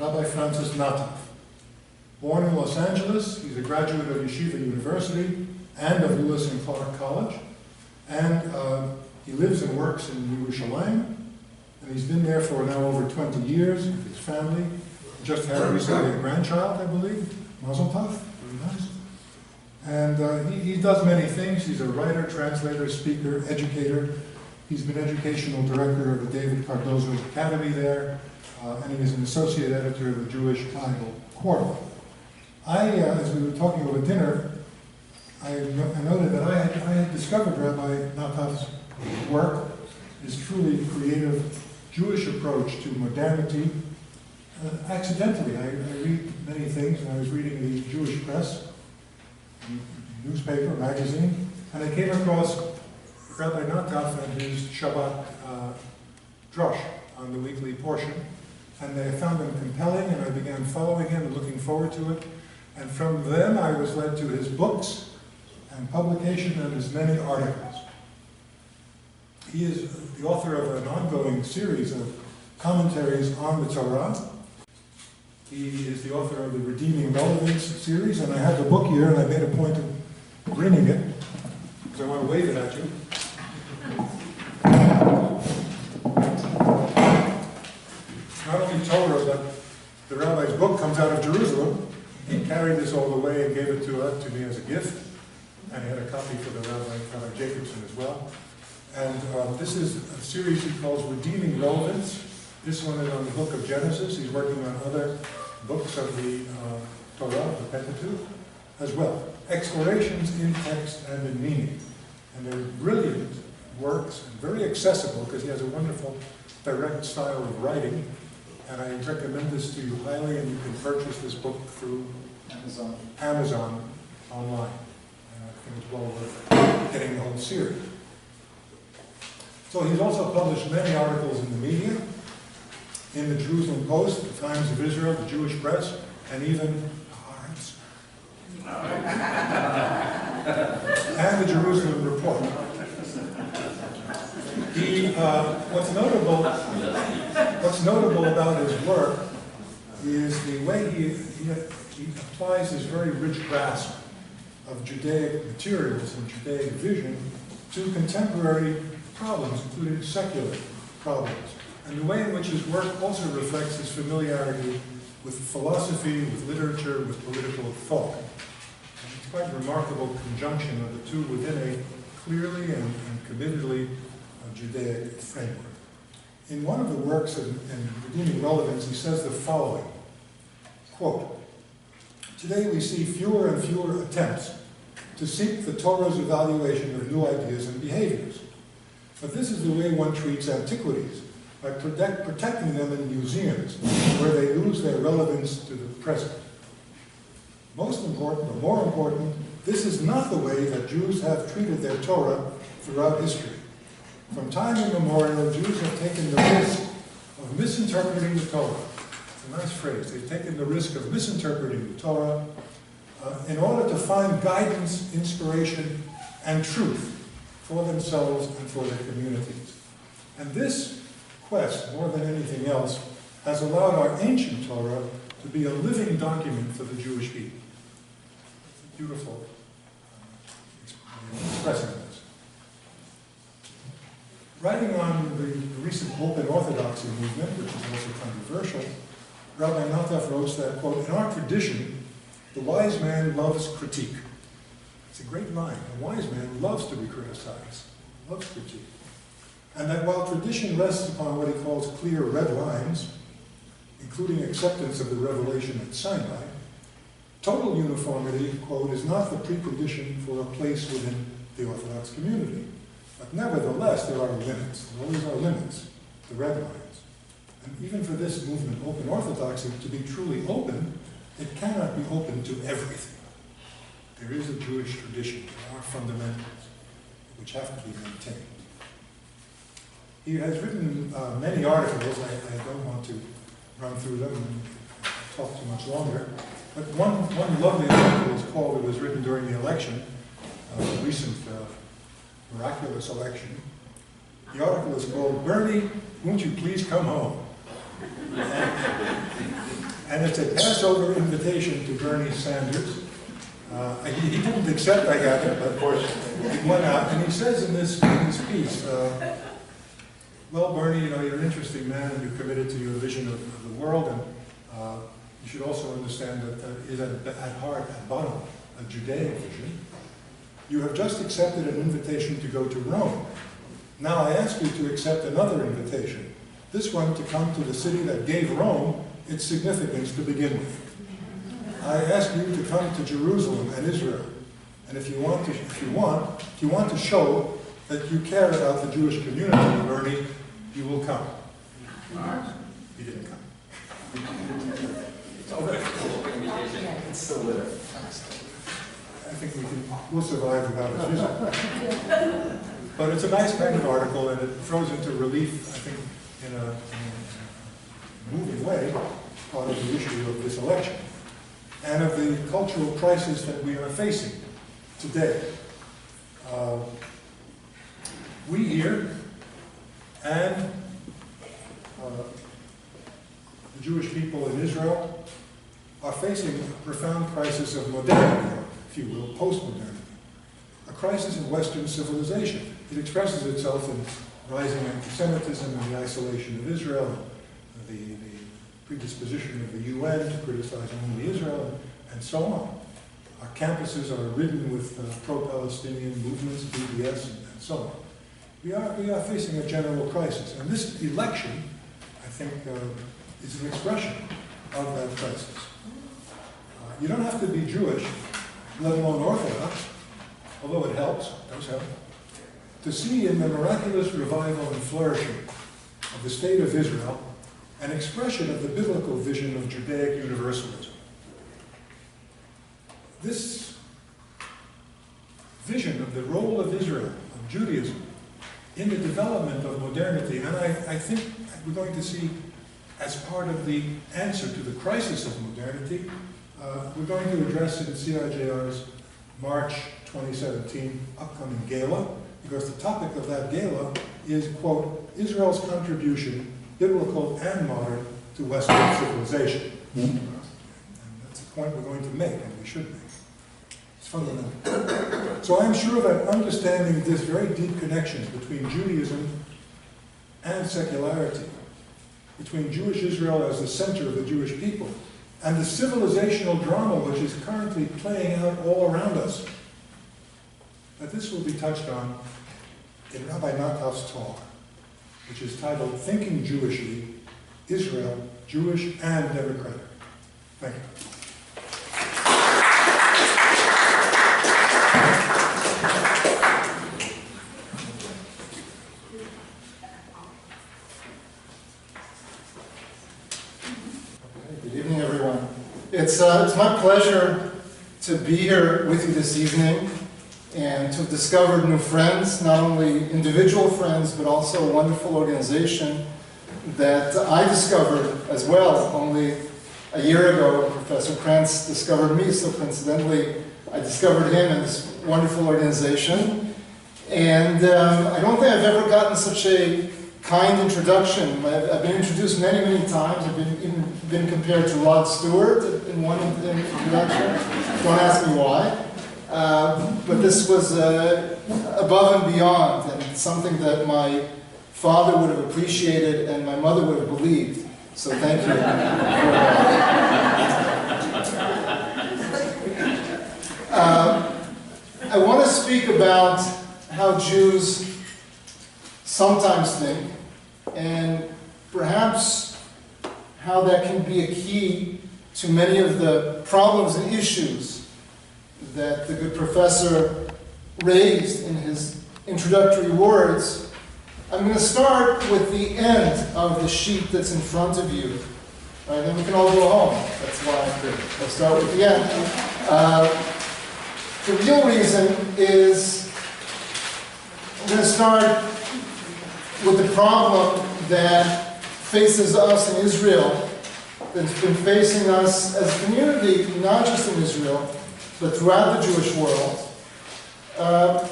Rabbi Francis Nataf. Born in Los Angeles, he's a graduate of Yeshiva University and of Lewis and Clark College. And he lives and works in Yerushalayim. And he's been there for now over 20 years with his family. Just had recently a grandchild, I believe. Mazel tov. Very nice. And he does many things. He's a writer, translator, speaker, educator. He's been educational director of the David Cardozo Academy there. And he is an associate editor of the Jewish Bible Quarterly. As we were talking over dinner, I noted that I had discovered Rabbi Nataf's work, his truly creative Jewish approach to modernity. Accidentally, I read many things, and I was reading the Jewish press, newspaper, magazine, and I came across Rabbi Nataf and his Shabbat drush on the weekly portion, and I found them compelling, and I began following him and looking forward to it. And from them, I was led to his books and publication and his many articles. He is the author of an ongoing series of commentaries on the Torah. He is the author of the Redeeming Relevance series, and I have the book here, and I made a point of bringing it, because I want to wave it at you. Not only Torah, but the rabbi's book comes out of Jerusalem. He carried this all the way and gave it to me as a gift, and he had a copy for the Rabbi Jacobson as well. And this is a series he calls Redeeming Relevance. This one is on the book of Genesis. He's working on other books of the Torah, the Pentateuch, as well. Explorations in text and in meaning. And they're brilliant works, and very accessible, because he has a wonderful direct style of writing. And I recommend this to you highly, and you can purchase this book through Amazon online. And I think it's well worth getting the whole series. So he's also published many articles in the media, in the Jerusalem Post, the Times of Israel, the Jewish Press, and even Haaretz, and the Jerusalem Report. What's notable about his work is the way he applies his very rich grasp of Judaic materials and Judaic vision to contemporary problems, including secular problems. And the way in which his work also reflects his familiarity with philosophy, with literature, with political thought. And it's quite a remarkable conjunction of the two within a clearly and committedly Judaic framework. In one of the works in Redeeming Relevance, he says the following, quote, "Today we see fewer and fewer attempts to seek the Torah's evaluation of new ideas and behaviors. But this is the way one treats antiquities, by protecting them in museums, where they lose their relevance to the present. Most important, or more important, this is not the way that Jews have treated their Torah throughout history. From time immemorial, Jews have taken the risk of misinterpreting the Torah." It's a nice phrase. They've taken the risk of misinterpreting the Torah in order to find guidance, inspiration, and truth for themselves and for their communities. And this quest, more than anything else, has allowed our ancient Torah to be a living document for the Jewish people. It's beautiful expressing this. Writing on the recent open orthodoxy movement, which is also controversial, Rabbi Nataf wrote that, quote, "In our tradition, the wise man loves critique." It's a great line. A wise man loves to be criticized, loves critique. And that while tradition rests upon what he calls clear red lines, including acceptance of the revelation at Sinai, total uniformity, quote, "is not the precondition for a place within the Orthodox community. But nevertheless, there are limits. There always are limits, the red lines. And even for this movement, open orthodoxy, to be truly open, it cannot be open to everything. There is a Jewish tradition. There are fundamentals which have to be maintained." He has written many articles. I don't want to run through them and talk too much longer. But one lovely article is called, it was written during the election, the recent miraculous election. The article is called, "Bernie, won't you please come home?" And it's a Passover invitation to Bernie Sanders. He didn't accept, I gather, but of course he went out, and he says in this piece, well, Bernie, you know, you're an interesting man, and you're committed to your vision of the world, and you should also understand that is at heart, at bottom, a Judaic vision. You have just accepted an invitation to go to Rome. Now I ask you to accept another invitation, this one to come to the city that gave Rome its significance to begin with. I ask you to come to Jerusalem and Israel, and if you want to show that you care about the Jewish community, Bernie, you will come. He didn't come. It's still there. I think we'll survive without a visit. But it's a nice kind of article, and it throws into relief, I think, in a moving way, part of the issue of this election, and of the cultural crisis that we are facing today. We here, and the Jewish people in Israel, are facing a profound crisis of modernity, or, if you will, post-modernity. A crisis of Western civilization. It expresses itself in rising anti-Semitism and the isolation of Israel, the predisposition of the UN to criticize only Israel, and so on. Our campuses are ridden with pro-Palestinian movements, BDS, and so on. We are facing a general crisis, and this election, I think, is an expression of that crisis. You don't have to be Jewish, let alone Orthodox, although it helps, it does help, to see in the miraculous revival and flourishing of the state of Israel an expression of the biblical vision of Judaic universalism. This vision of the role of Israel, of Judaism, in the development of modernity, and I think we're going to see, as part of the answer to the crisis of modernity, we're going to address in CIJR's March 2017 upcoming gala, because the topic of that gala is, quote, Israel's contribution, biblical and modern, to Western civilization. And that's a point we're going to make, and we should make. It's fundamental. So I'm sure that understanding this very deep connection between Judaism and secularity, between Jewish Israel as the center of the Jewish people, and the civilizational drama which is currently playing out all around us, that this will be touched on in Rabbi Nataf's talk, which is titled Thinking Jewishly, Israel, Jewish and Democratic. Thank you. Good evening, everyone. It's my pleasure to be here with you this evening and to have discovered new friends, not only individual friends, but also a wonderful organization that I discovered as well only a year ago. Professor Krantz discovered me, so coincidentally I discovered him in this wonderful organization. And I don't think I've ever gotten such a kind introduction. I've been introduced many, many times. I've even been compared to Rod Stewart in one introduction. Don't ask me why. But this was above and beyond, and something that my father would have appreciated and my mother would have believed. So thank you for that. I want to speak about how Jews sometimes think, and perhaps how that can be a key to many of the problems and issues that the good professor raised in his introductory words. I'm going to start with the end of the sheet that's in front of you. Then we can all go home. That's why I'll start with the end. The real reason is I'm going to start with the problem that faces us in Israel, that's been facing us as a community, not just in Israel, but throughout the Jewish world,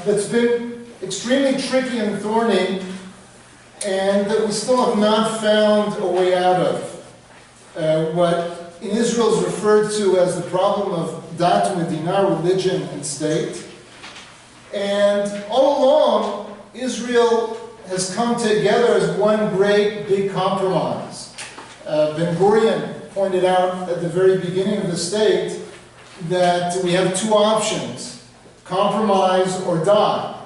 that's been extremely tricky and thorny, and that we still have not found a way out of. What in Israel is referred to as the problem of dat medina, religion and state. And all along, Israel has come together as one great big compromise. Ben-Gurion pointed out at the very beginning of the state that we have two options, compromise or die.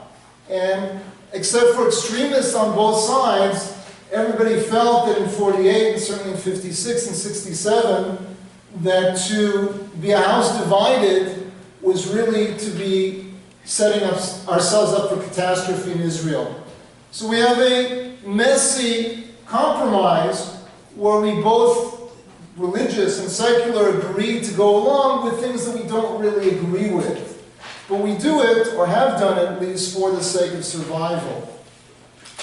And except for extremists on both sides, everybody felt that in 48 and certainly in 56 and 67, that to be a house divided was really to be setting ourselves up for catastrophe in Israel. So we have a messy compromise where we both, religious and secular, agree to go along with things that we don't really agree with. But we do it, or have done it at least, for the sake of survival.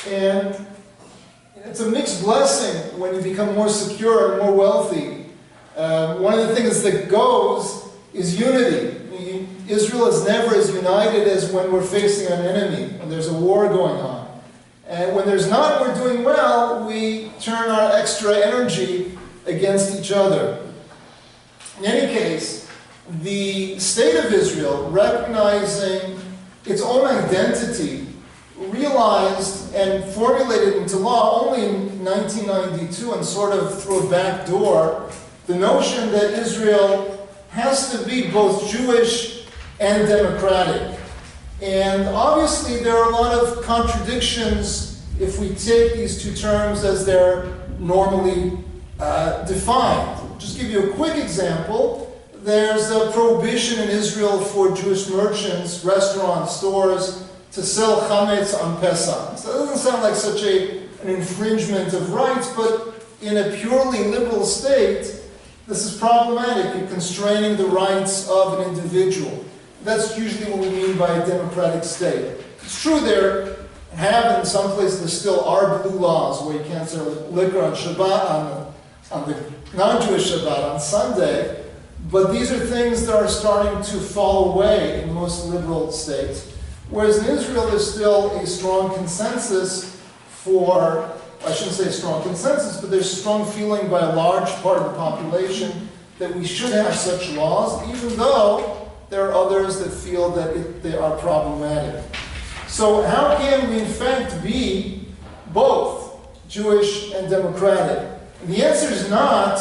And it's a mixed blessing when you become more secure and more wealthy. One of the things that goes is unity. Israel is never as united as when we're facing an enemy, when there's a war going on. And when there's not, we're doing well, we turn our extra energy against each other. In any case, the state of Israel, recognizing its own identity, realized and formulated into law only in 1992, and sort of through a back door, the notion that Israel has to be both Jewish and democratic. And obviously there are a lot of contradictions if we take these two terms as they're normally defined. Just give you a quick example. There's a prohibition in Israel for Jewish merchants, restaurants, stores to sell chametz on Pesach. So it doesn't sound like such an infringement of rights, but in a purely liberal state, this is problematic. You're constraining the rights of an individual. That's usually what we mean by a democratic state. It's true there have, in some places, there still are blue laws where you can't sell liquor on Shabbat, on the non-Jewish Shabbat, on Sunday, but these are things that are starting to fall away in most liberal states. Whereas in Israel, there's still a strong consensus for, I shouldn't say strong consensus, but there's strong feeling by a large part of the population that we should have such laws, even though there are others that feel that they are problematic. So how can we in fact be both Jewish and democratic? And the answer is not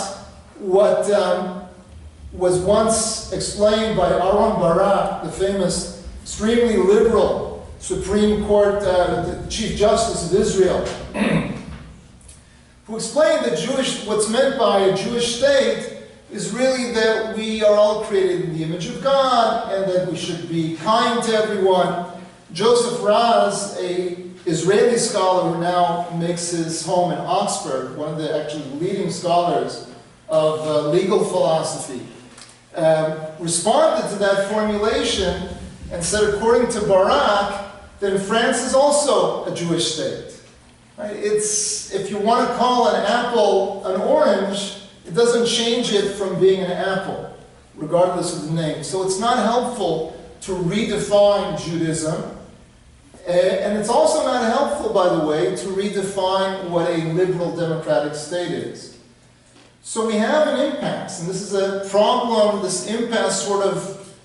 what was once explained by Aaron Barak, the famous, extremely liberal Supreme Court the Chief Justice of Israel, who explained that what's meant by a Jewish state is really that we are all created in the image of God and that we should be kind to everyone. Joseph Raz, an Israeli scholar who now makes his home in Oxford, one of the actually leading scholars of legal philosophy, responded to that formulation and said, according to Barak, then France is also a Jewish state. Right? If you want to call an apple an orange, it doesn't change it from being an apple, regardless of the name. So it's not helpful to redefine Judaism. And it's also not helpful, by the way, to redefine what a liberal democratic state is. So we have an impasse, and this is a problem. This impasse sort of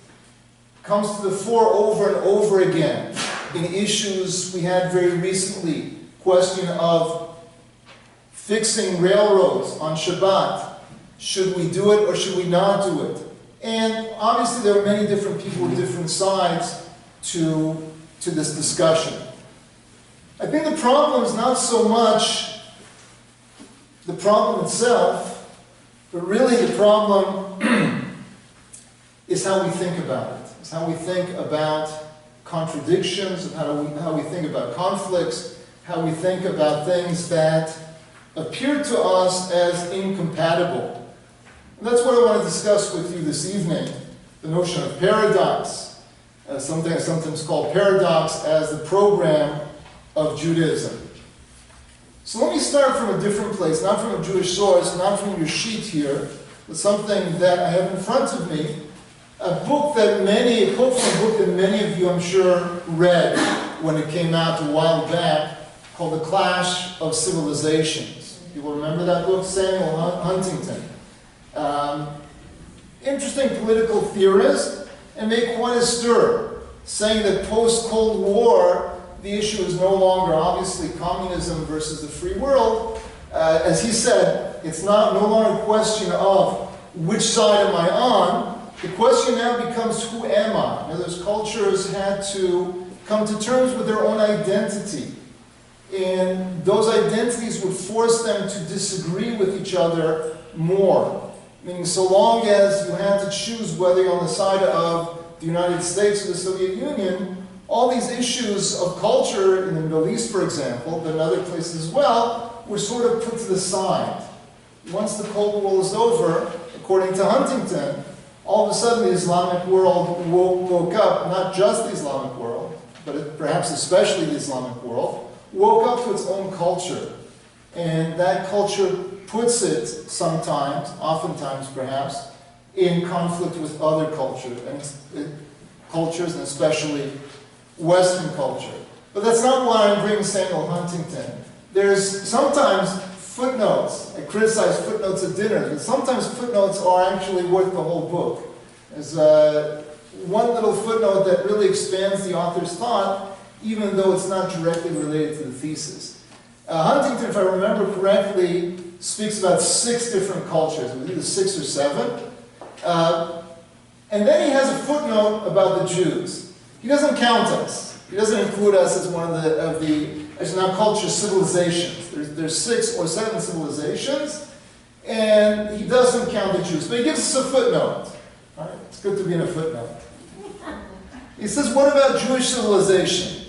comes to the fore over and over again in issues we had very recently. Question of fixing railroads on Shabbat. Should we do it or should we not do it? And obviously there are many different people with different sides to this discussion. I think the problem is not so much the problem itself, but really the problem is how we think about it. It's how we think about contradictions, how we think about conflicts, how we think about things that appear to us as incompatible. And that's what I want to discuss with you this evening, the notion of paradox, something I sometimes call paradox as the program of Judaism. So let me start from a different place, not from a Jewish source, not from your sheet here, but something that I have in front of me, a quote from a book that many of you, I'm sure, read when it came out a while back, called The Clash of Civilizations. People remember that book? Samuel Huntington. Interesting political theorist, and made quite a stir, saying that post-Cold War, the issue is no longer obviously communism versus the free world. As he said, it's no longer a question of which side am I on. The question now becomes who am I? Now, those cultures had to come to terms with their own identity. And those identities would force them to disagree with each other more. Meaning, so long as you had to choose whether you're on the side of the United States or the Soviet Union, all these issues of culture in the Middle East, for example, but in other places as well, were sort of put to the side. Once the Cold War was over, according to Huntington, all of a sudden the Islamic world woke up, not just the Islamic world, but perhaps especially the Islamic world, woke up to its own culture. And that culture puts it sometimes, oftentimes perhaps, in conflict with other cultures, and especially Western culture. But that's not why I'm bringing Samuel Huntington. There's sometimes footnotes. I criticize footnotes at dinner, but sometimes footnotes are actually worth the whole book. There's one little footnote that really expands the author's thought, even though it's not directly related to the thesis. Huntington, if I remember correctly, speaks about 6 different cultures, either 6 or 7. And then he has a footnote about the Jews. He doesn't count us. He doesn't include us as one of the as now culture civilizations. There's 6 or 7 civilizations, and he doesn't count the Jews. But he gives us a footnote. All right? It's good to be in a footnote. He says, what about Jewish civilization?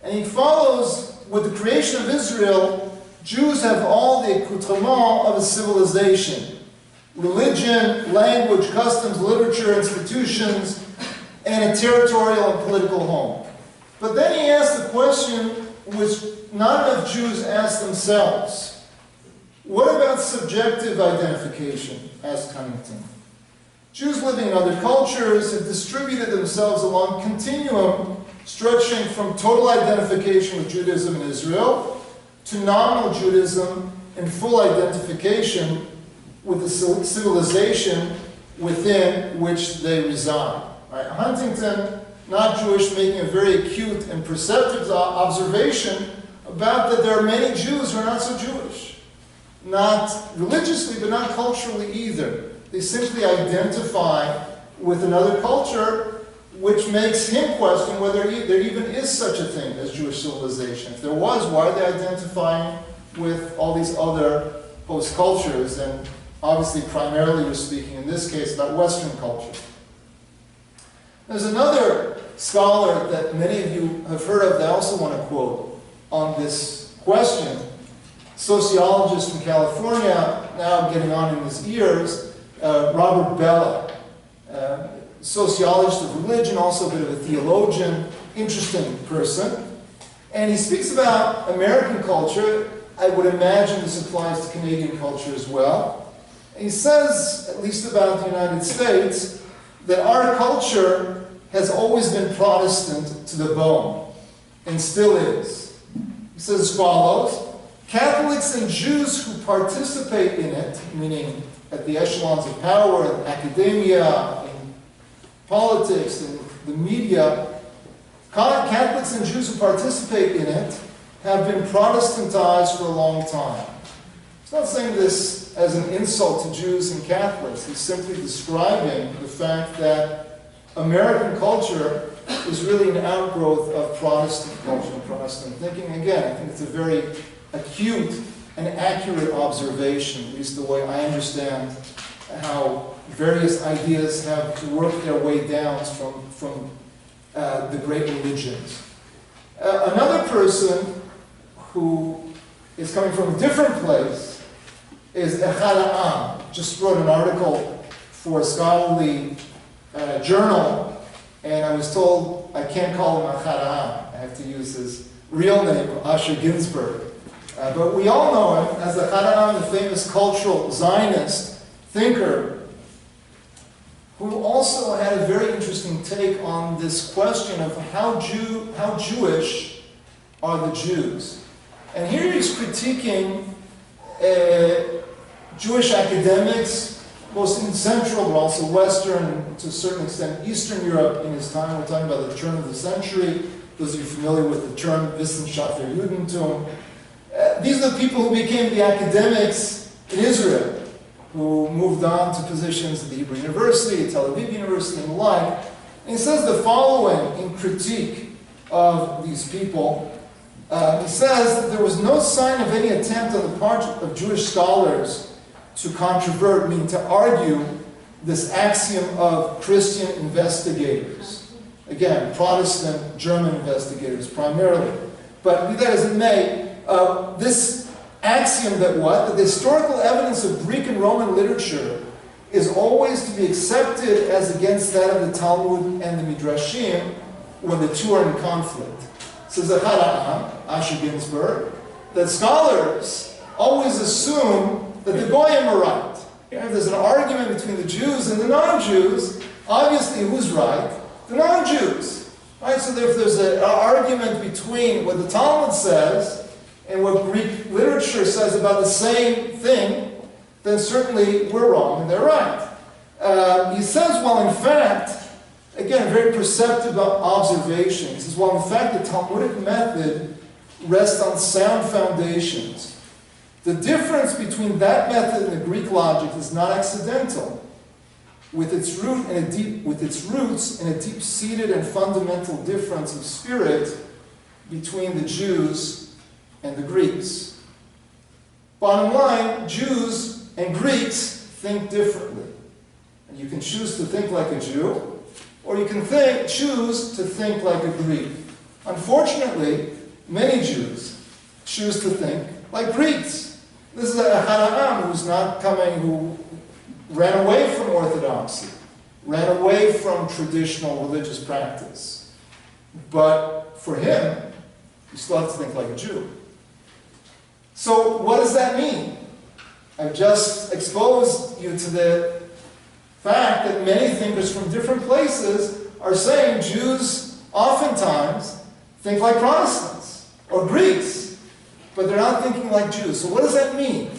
And he follows, with the creation of Israel, Jews have all the accoutrements of a civilization. Religion, language, customs, literature, institutions, and a territorial and political home. But then he asks the question which not enough Jews ask themselves. What about subjective identification? Asked Huntington. Jews living in other cultures have distributed themselves along a continuum stretching from total identification with Judaism in Israel to nominal Judaism and full identification with the civilization within which they reside. Right? Huntington, not Jewish, making a very acute and perceptive observation about that there are many Jews who are not so Jewish. Not religiously, but not culturally either. They simply identify with another culture, which makes him question whether there even is such a thing as Jewish civilization. If there was, why are they identifying with all these other host cultures? And obviously, primarily we're speaking in this case about Western culture. There's another scholar that many of you have heard of that I also want to quote on this question. Sociologist from California, now getting on in his years, Robert Bella. Sociologist of religion, also a bit of a theologian, interesting person. And he speaks about American culture. I would imagine this applies to Canadian culture as well. And he says, at least about the United States, that our culture has always been Protestant to the bone, and still is. He says as follows, Catholics and Jews who participate in it, meaning at the echelons of power, in academia, in politics, in the media, Catholics and Jews who participate in it have been Protestantized for a long time. He's not saying this as an insult to Jews and Catholics. He's simply describing the fact that American culture is really an outgrowth of Protestant culture and Protestant thinking. Again, I think it's a very acute and accurate observation, at least the way I understand how various ideas have to work their way down from the great religions. Another person who is coming from a different place is Echad Ha'am. Just wrote an article for a scholarly journal, and I was told I can't call him Echad Ha'am. I have to use his real name, Asher Ginsburg. But we all know him as Echad Ha'am, the famous cultural Zionist thinker, who also had a very interesting take on this question of how Jewish are the Jews. And here he's critiquing Jewish academics both in Central but also Western, and to a certain extent Eastern Europe in his time. We're talking about the turn of the century. Those of you familiar with the term Wissenschaft der Judentum. These are the people who became the academics in Israel, who moved on to positions at the Hebrew University, at Tel Aviv University, and the like. And he says the following in critique of these people. He says that there was no sign of any attempt on the part of Jewish scholars to controvert, meaning to argue, this axiom of Christian investigators. Again, Protestant German investigators primarily. But be that as it may, this axiom that what? That the historical evidence of Greek and Roman literature is always to be accepted as against that of the Talmud and the Midrashim when the two are in conflict. Says Asher Ginsburg, that scholars always assume that the Goyim are right. If there's an argument between the Jews and the non-Jews, obviously who's right? The non-Jews. Right? So if there's an argument between what the Talmud says and what Greek literature says about the same thing, then certainly we're wrong and they're right. He says, well, in fact, again, very perceptive observation. He says, well, in fact, the Talmudic method rests on sound foundations. The difference between that method and the Greek logic is not accidental, with its roots in a deep-seated and fundamental difference of spirit between the Jews and the Greeks. Bottom line, Jews and Greeks think differently. And you can choose to think like a Jew, or you can choose to think like a Greek. Unfortunately, many Jews choose to think like Greeks. This is a Hana'am who ran away from orthodoxy, ran away from traditional religious practice. But for him, you still have to think like a Jew. So what does that mean? I've just exposed you to the fact that many thinkers from different places are saying Jews oftentimes think like Protestants or Greeks, but they're not thinking like Jews. So what does that mean?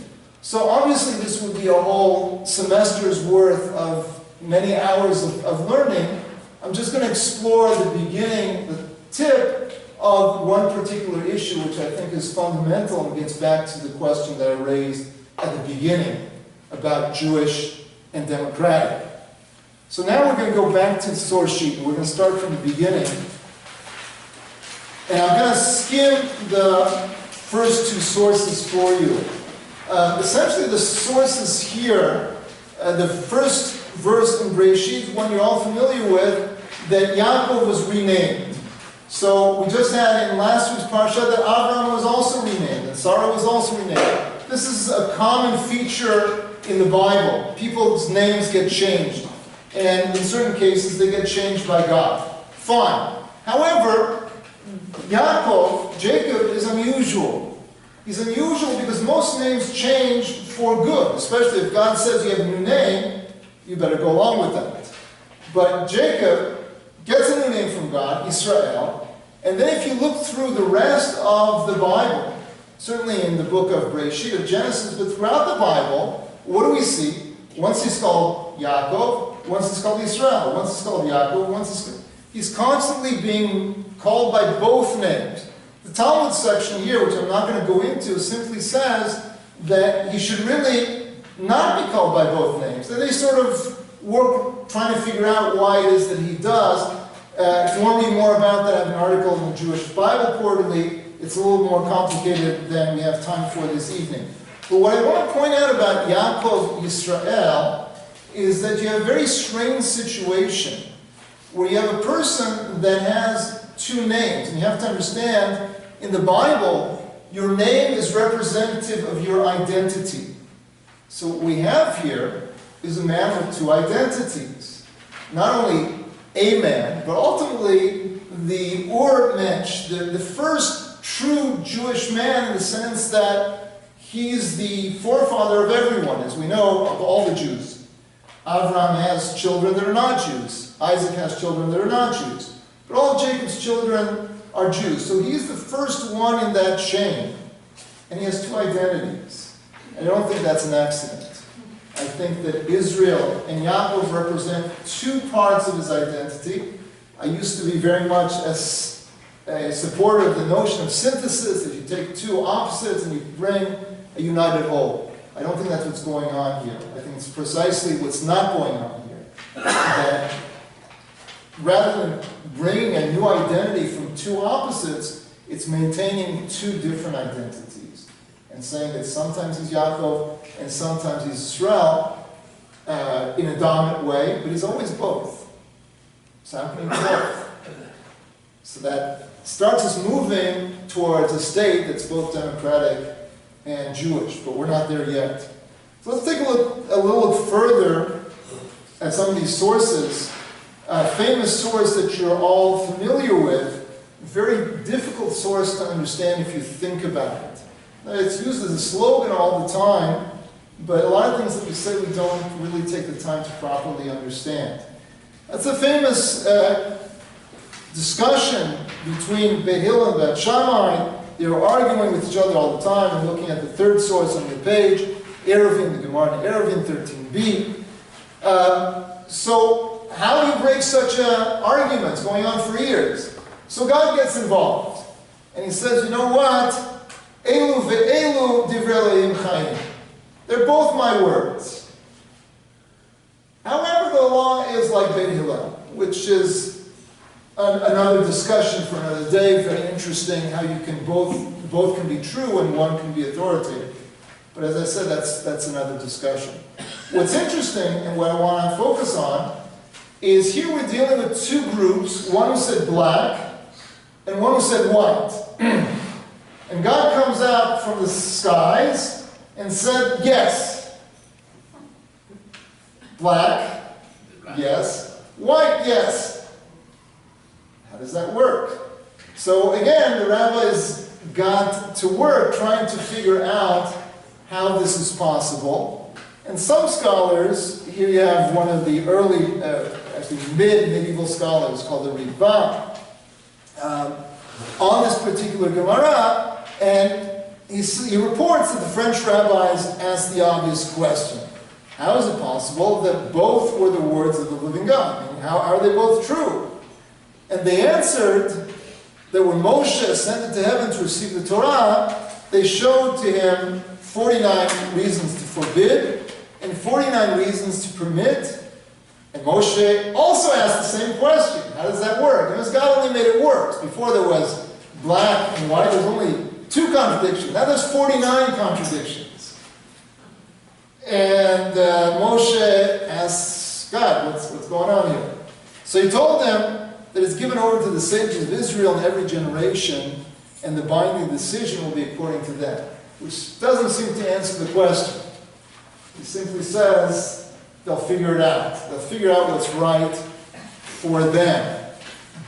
So obviously this would be a whole semester's worth of many hours of learning. I'm just going to explore the beginning, the tip of one particular issue, which I think is fundamental and gets back to the question that I raised at the beginning about Jewish and democratic. So now we're going to go back to the source sheet, and we're going to start from the beginning. And I'm going to skim the first two sources for you. Essentially, the sources here, the first verse in Breshit, one you're all familiar with, that Yaakov was renamed. So we just had in last week's parsha that Abraham was also renamed, and Sarah was also renamed. This is a common feature in the Bible. People's names get changed, and in certain cases they get changed by God. Fine. However, Jacob is unusual. He's unusual because most names change for good, especially if God says you have a new name, you better go along with that. But Jacob gets a new name from God, Israel, and then if you look through the rest of the Bible, certainly in the book of Breshit, of Genesis, but throughout the Bible, what do we see? Once he's called Yaakov, once he's called Israel, once he's called Yaakov, he's constantly being called by both names. The Talmud section here, which I'm not going to go into, simply says that he should really not be called by both names. And they sort of work trying to figure out why it is that he does. If you want to read more about that, I have an article in the Jewish Bible Quarterly. It's a little more complicated than we have time for this evening. But what I want to point out about Yaakov Yisrael is that you have a very strange situation where you have a person that has two names. And you have to understand, in the Bible, your name is representative of your identity. So what we have here is a man with two identities. Not only a man, but ultimately the Ur-Mensch, the first true Jewish man in the sense that he's the forefather of everyone, as we know, of all the Jews. Abraham has children that are not Jews. Isaac has children that are not Jews. But all of Jacob's children are Jews. So he's the first one in that chain. And he has two identities. And I don't think that's an accident. I think that Israel and Yaakov represent two parts of his identity. I used to be very much a supporter of the notion of synthesis, that you take two opposites and you bring a united whole. I don't think that's what's going on here. I think it's precisely what's not going on here. That rather than bringing a new identity from two opposites, it's maintaining two different identities. And saying that sometimes he's Yaakov and sometimes he's Israel in a dominant way, but he's always both. It's happening both. So that starts us moving towards a state that's both democratic and Jewish, but we're not there yet. So let's take a little look further at some of these sources. A famous source that you're all familiar with, very difficult source to understand if you think about it. Now, it's used as a slogan all the time, but a lot of things that we say we don't really take the time to properly understand. That's a famous discussion between Beit Hillel and Beit Shammai. They were arguing with each other all the time. I'm looking at the third source on the page, Eruvin, the Gemara in Eruvin 13b. So how do you break such arguments going on for years? So God gets involved. And he says, you know what? Elu ve'elu divrei Elohim chayim. They're both my words. However, the law is like Beit Hillel, which is another discussion for another day. Very interesting how you can both can be true and one can be authoritative. But as I said, that's another discussion. What's interesting and what I want to focus on is here we're dealing with two groups, one who said black and one who said white. And God comes out from the skies and said, yes. Black, yes. White, yes. How does that work? So again, the rabbis got to work trying to figure out how this is possible. And some scholars, here you have one of the early, actually mid-medieval scholars called the Rabbi, on this particular Gemara, and he reports that the French rabbis asked the obvious question. How is it possible that both were the words of the living God? I mean, how are they both true? And they answered that when Moshe ascended to heaven to receive the Torah, they showed to him 49 reasons to forbid and 49 reasons to permit. And Moshe also asked the same question. How does that work? Because God only made it worse. Before there was black and white, there was only 2 contradictions. Now there's 49 contradictions. And Moshe asks God, what's going on here? So he told them that it's given over to the sages of Israel in every generation, and the binding decision will be according to them. Which doesn't seem to answer the question. He simply says they'll figure it out. They'll figure out what's right for them.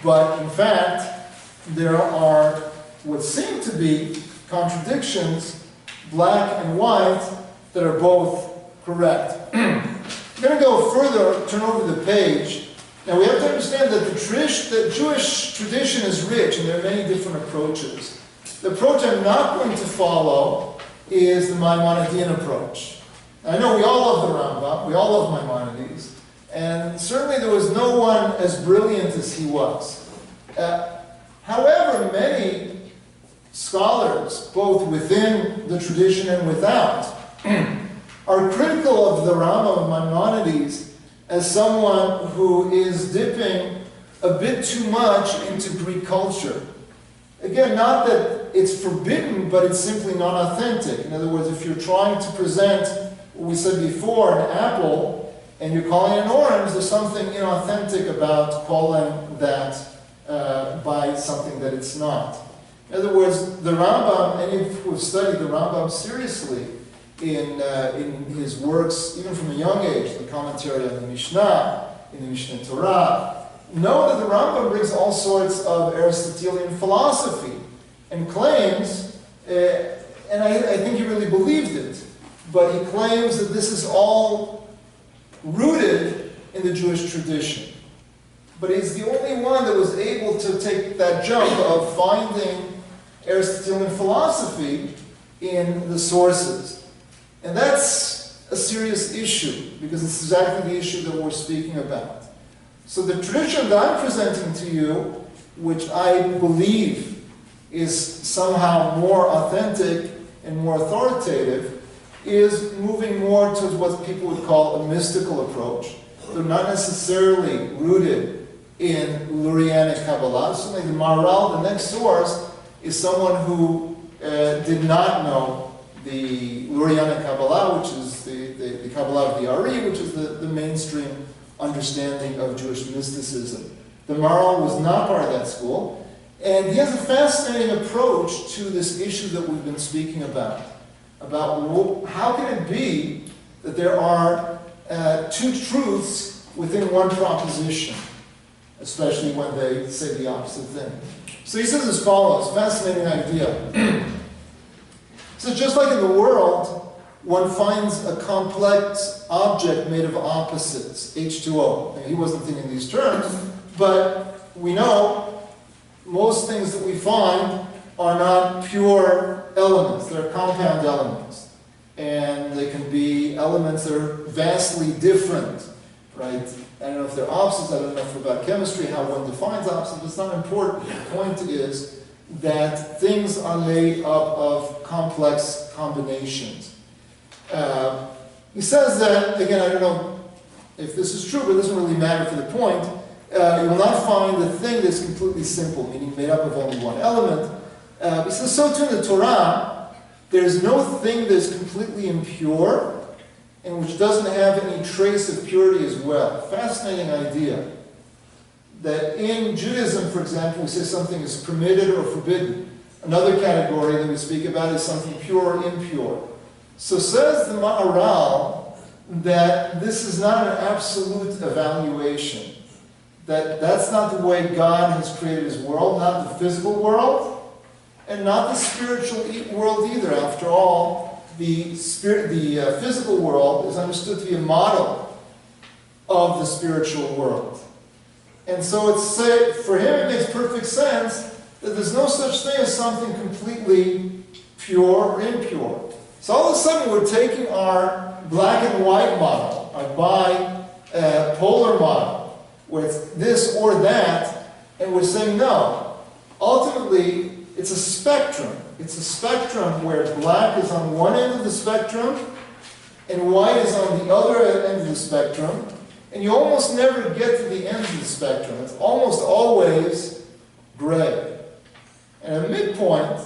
But in fact, there are what seem to be contradictions, black and white, that are both correct. I'm going to go further, turn over the page. Now we have to understand that the Jewish tradition is rich, and there are many different approaches. The approach I'm not going to follow is the Maimonidean approach. I know we all love the Rambam, we all love Maimonides, and certainly there was no one as brilliant as he was. However, many scholars, both within the tradition and without, are critical of the Rambam of Maimonides as someone who is dipping a bit too much into Greek culture. Again, not that it's forbidden, but it's simply not authentic. In other words, if you're trying to present what we said before, an apple, and you're calling it an orange, there's something inauthentic about calling that by something that it's not. In other words, the Rambam, any who have studied the Rambam seriously in his works, even from a young age, the commentary on the Mishnah, in the Mishnah Torah, know that the Rambam brings all sorts of Aristotelian philosophy and claims, and I think he really believed it, but he claims that this is all rooted in the Jewish tradition. But he's the only one that was able to take that jump of finding Aristotelian philosophy in the sources. And that's a serious issue, because it's exactly the issue that we're speaking about. So the tradition that I'm presenting to you, which I believe is somehow more authentic and more authoritative, is moving more towards what people would call a mystical approach. They're not necessarily rooted in Lurianic Kabbalah. Certainly the Maharal, the next source, is someone who did not know the Lurianic Kabbalah, which is the Kabbalah of the Ari, which is the mainstream understanding of Jewish mysticism. The Maharal was not part of that school, and he has a fascinating approach to this issue that we've been speaking about how can it be that there are two truths within one proposition, especially when they say the opposite thing. So he says as follows, fascinating idea. So just like in the world, one finds a complex object made of opposites, H2O. Now, he wasn't thinking these terms, but we know most things that we find are not pure elements. They're compound elements. And they can be elements that are vastly different, right? I don't know if they're opposites, I don't know enough about chemistry, how one defines opposites, but it's not important. The point is that things are made up of complex combinations. He says that, again, I don't know if this is true, but it doesn't really matter for the point. You will not find a thing that's completely simple, meaning made up of only one element. He says, so too in the Torah, there's no thing that's completely impure and which doesn't have any trace of purity as well. Fascinating idea. That in Judaism, for example, we say something is permitted or forbidden. Another category that we speak about is something pure or impure. So says the Maharal that this is not an absolute evaluation. That's not the way God has created his world, not the physical world, and not the spiritual world either. After all, the physical world is understood to be a model of the spiritual world. And so for him it makes perfect sense that there's no such thing as something completely pure or impure. So all of a sudden we're taking our black and white model, our bipolar model, where it's this or that, and we're saying no. Ultimately, it's a spectrum. It's a spectrum where black is on one end of the spectrum and white is on the other end of the spectrum. And you almost never get to the end of the spectrum. It's almost always gray. And at midpoint,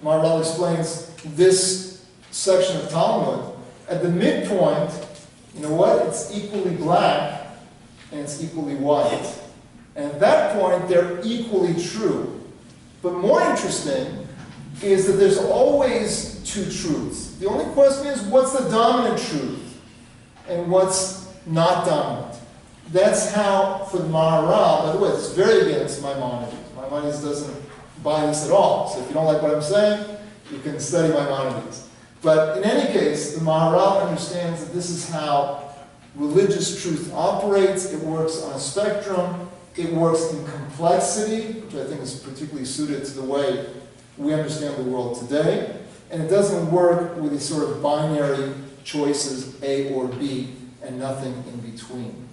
Maharal explains this section of Talmud. At the midpoint, you know what? It's equally black and it's equally white. And at that point, they're equally true. But more interesting is that there's always two truths. The only question is, what's the dominant truth? And what's not dominant? That's how, for the Maharal, by the way, it's very against Maimonides. Maimonides doesn't buy this at all. So if you don't like what I'm saying, you can study Maimonides. But in any case, the Maharal understands that this is how religious truth operates. It works on a spectrum. It works in complexity, which I think is particularly suited to the way we understand the world today. And it doesn't work with these sort of binary choices, A or B, and nothing in between.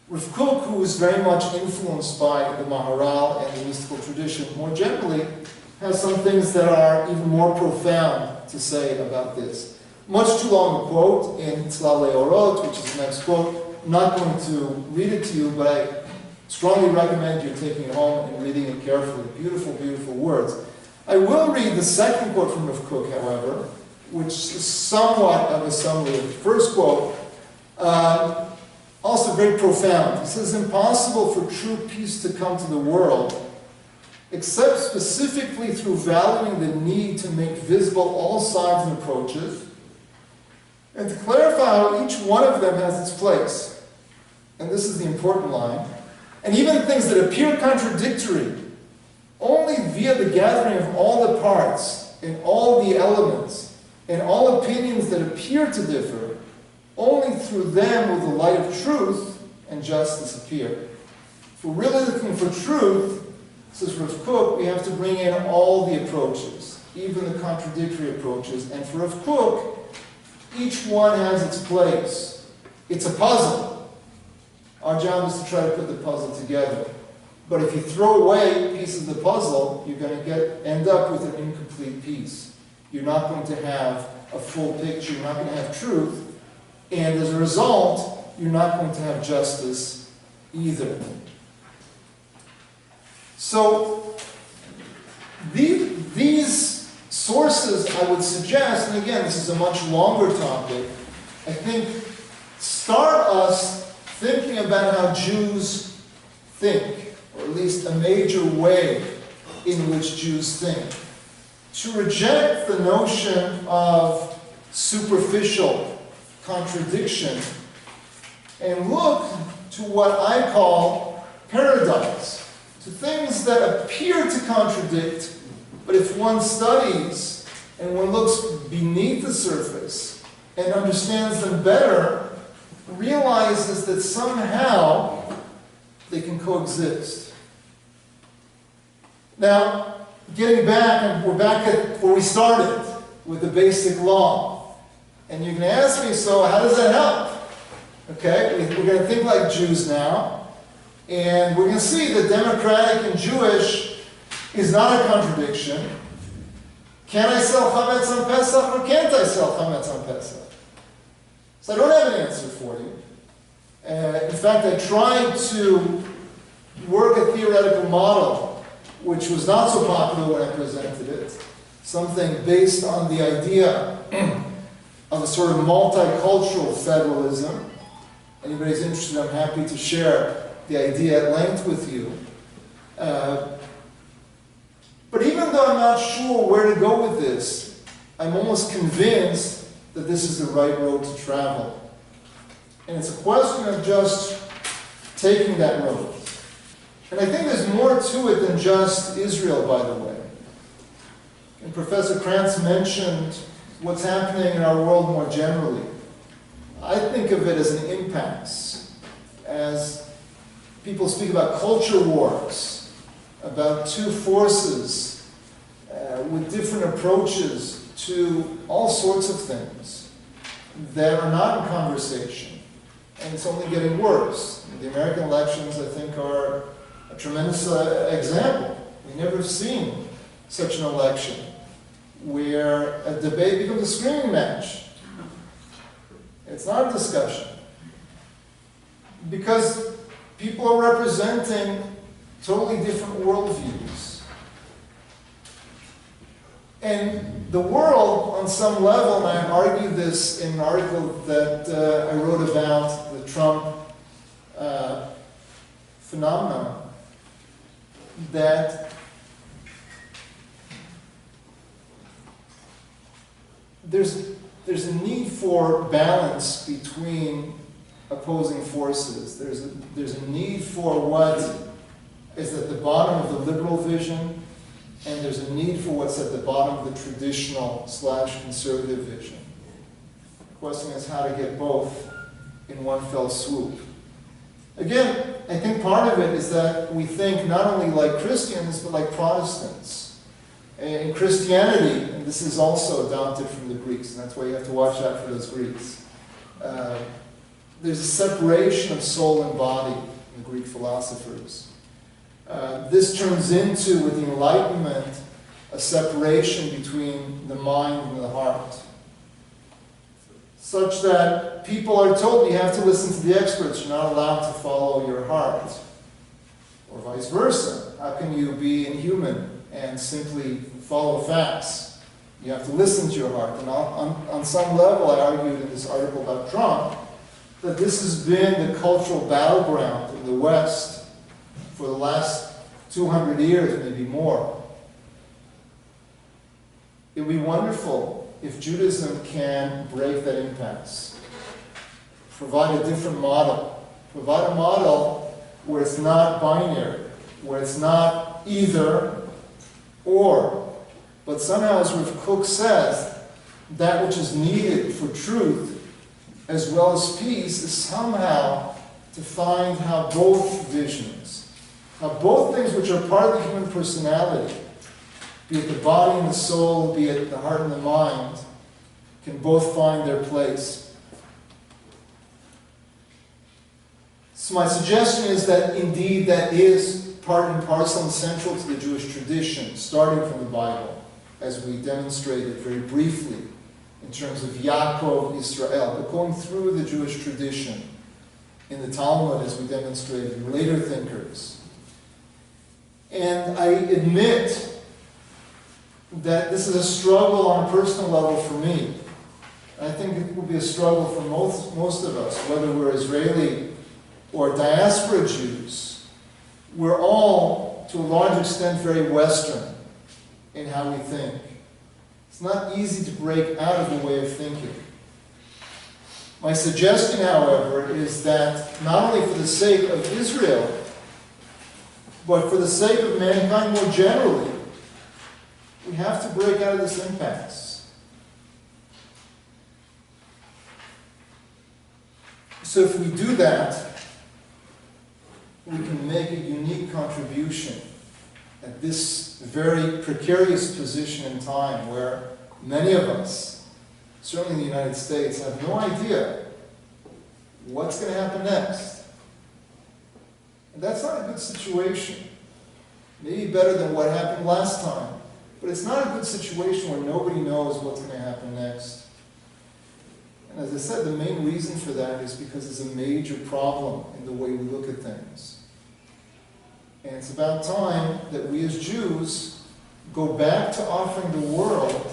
Rav Kook, who is very much influenced by the Maharal and the mystical tradition more generally, has some things that are even more profound to say about this. Much too long a quote in Tzlalei Orot, which is the next quote. I'm not going to read it to you, but I strongly recommend you taking it home and reading it carefully. Beautiful, beautiful words. I will read the second quote from Rav Kook, however, which is somewhat of a summary of the first quote. Also very profound. He says, "It's impossible for true peace to come to the world, except specifically through valuing the need to make visible all sides and approaches, and to clarify how each one of them has its place." And this is the important line. "And even things that appear contradictory, only via the gathering of all the parts and all the elements and all opinions that appear to differ, only through them will the light of truth and justice appear." If we're really looking for truth, says Rav Kook, we have to bring in all the approaches, even the contradictory approaches. And for Rav Kook, Each one has its place. It's a puzzle. Our job is to try to put the puzzle together. But if you throw away pieces of the puzzle, you're going to end up with an incomplete piece. You're not going to have a full picture. You're not going to have truth. And as a result, you're not going to have justice either. So these sources, I would suggest, and again, this is a much longer topic, I think start us thinking about how Jews think, or at least a major way in which Jews think. To reject the notion of superficial contradiction and look to what I call paradox, to things that appear to contradict, but if one studies and one looks beneath the surface and understands them better, realizes that somehow they can coexist. Now, getting back, and we're back at where we started, with the basic law. And you're going to ask me, so how does that help? Okay, we're going to think like Jews now, and we're going to see that democratic and Jewish is not a contradiction. Can I sell chametz on Pesach, or can't I sell chametz on Pesach? So I don't have an answer for you. In fact, I tried to work a theoretical model, which was not so popular when I presented it. Something based on the idea of a sort of multicultural federalism. Anybody's interested, I'm happy to share the idea at length with you. But even though I'm not sure where to go with this, I'm almost convinced that this is the right road to travel. And it's a question of just taking that road. And I think there's more to it than just Israel, by the way. And Professor Krantz mentioned what's happening in our world more generally. I think of it as an impasse, as people speak about culture wars, about two forces with different approaches to all sorts of things that are not in conversation. And it's only getting worse. The American elections, I think, are a tremendous example. We've never seen such an election where a debate becomes a screaming match. It's not a discussion. Because people are representing totally different worldviews. And the world, on some level, and I argue this in an article that I wrote about the Trump phenomenon, that there's a need for balance between opposing forces. There's a need for what is at the bottom of the liberal vision, and there's a need for what's at the bottom of the traditional/conservative vision. The question is how to get both in one fell swoop. Again, I think part of it is that we think not only like Christians, but like Protestants. In Christianity, and this is also adopted from the Greeks, and that's why you have to watch out for those Greeks. There's a separation of soul and body in the Greek philosophers. This turns into, with the Enlightenment, a separation between the mind and the heart. Such that people are told you have to listen to the experts, you're not allowed to follow your heart. Or vice versa. How can you be inhuman and simply follow facts? You have to listen to your heart. And on some level, I argued in this article about Trump, that this has been the cultural battleground in the West for the last 200 years, maybe more. It would be wonderful if Judaism can break that impasse, provide a different model, provide a model where it's not binary, where it's not either or, but somehow, as Rav Kook says, that which is needed for truth as well as peace is somehow to find how both visions, how both things which are part of the human personality, be it the body and the soul, be it the heart and the mind, can both find their place. So my suggestion is that indeed that is part and parcel and central to the Jewish tradition, starting from the Bible, as we demonstrated very briefly in terms of Yaakov Israel, but going through the Jewish tradition in the Talmud, as we demonstrated, in later thinkers. And I admit that this is a struggle on a personal level for me. I think it will be a struggle for most of us, whether we're Israeli or diaspora Jews. We're all, to a large extent, very Western in how we think. It's not easy to break out of the way of thinking. My suggestion, however, is that not only for the sake of Israel, but for the sake of mankind more generally, we have to break out of this impasse. So if we do that, we can make a unique contribution at this very precarious position in time where many of us, certainly in the United States, have no idea what's going to happen next. And that's not a good situation. Maybe better than what happened last time, but it's not a good situation where nobody knows what's going to happen next. And as I said, the main reason for that is because there's a major problem in the way we look at things. And it's about time that we as Jews go back to offering the world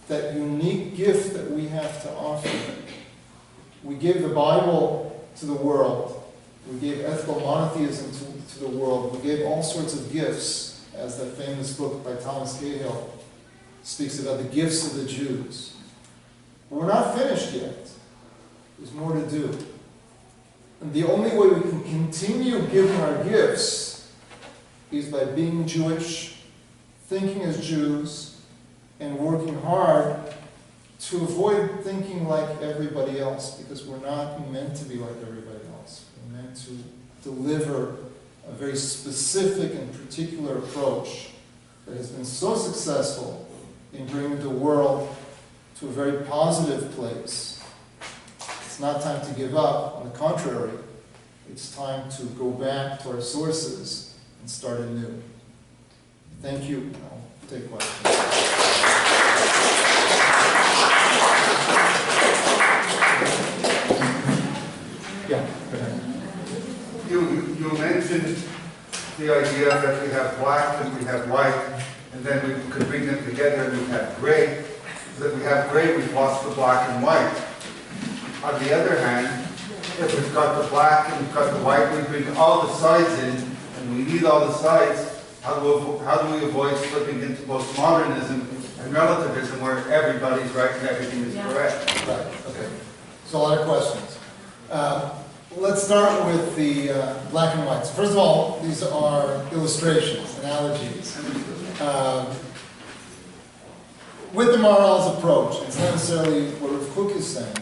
that unique gift that we have to offer. We gave the Bible to the world. We gave ethical monotheism to the world. We gave all sorts of gifts, as that famous book by Thomas Cahill speaks about, the gifts of the Jews. But we're not finished yet. There's more to do. And the only way we can continue giving our gifts is by being Jewish, thinking as Jews, and working hard to avoid thinking like everybody else, because we're not meant to be like everybody else. We're meant to deliver a very specific and particular approach that has been so successful in bringing the world to a very positive place. It's not time to give up. On the contrary, it's time to go back to our sources and start anew. Thank you. I'll take questions. Yeah, go ahead. You mentioned the idea that we have black and we have white, and then we could bring them together and we have gray. So that we have gray, we've lost the black and white. On the other hand, if we've got the black and we've got the white, we bring all the sides in, and we need all the sides. How do we avoid slipping into postmodernism and relativism where everybody's right and everything is correct? Right, okay. So a lot of questions. Let's start with the black and white. So first of all, these are illustrations, analogies. With the Maharal's approach, it's not necessarily what Rav Kook is saying.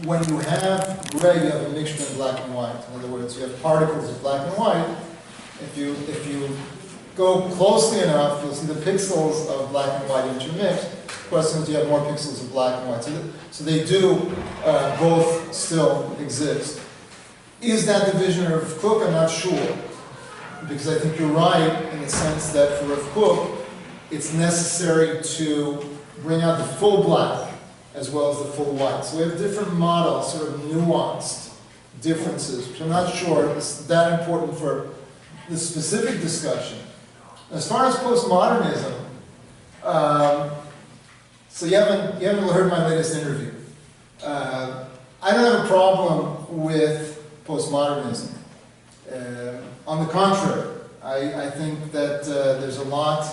When you have gray, you have a mixture of black and white. In other words, you have particles of black and white. If you go closely enough, you'll see the pixels of black and white intermixed. The question is, do you have more pixels of black and white? So they do both still exist. Is that the vision of Rav Kook? I'm not sure. Because I think you're right in the sense that for Rav Kook, it's necessary to bring out the full black as well as the full white. So we have different models, sort of nuanced differences, which I'm not sure is that important for the specific discussion. As far as postmodernism, so you haven't heard my latest interview. I don't have a problem with postmodernism. On the contrary, I think that there's a lot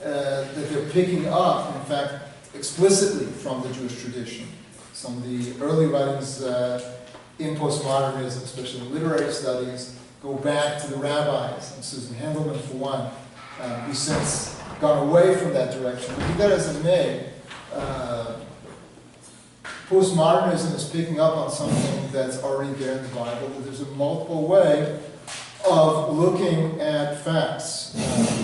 that they're picking up, in fact, explicitly from the Jewish tradition. Some of the early writings in postmodernism, especially in literary studies, go back to the rabbis, and Susan Handelman for one, who's since gone away from that direction. But be that as it may, postmodernism is picking up on something that's already there in the Bible, that there's a multiple way of looking at facts.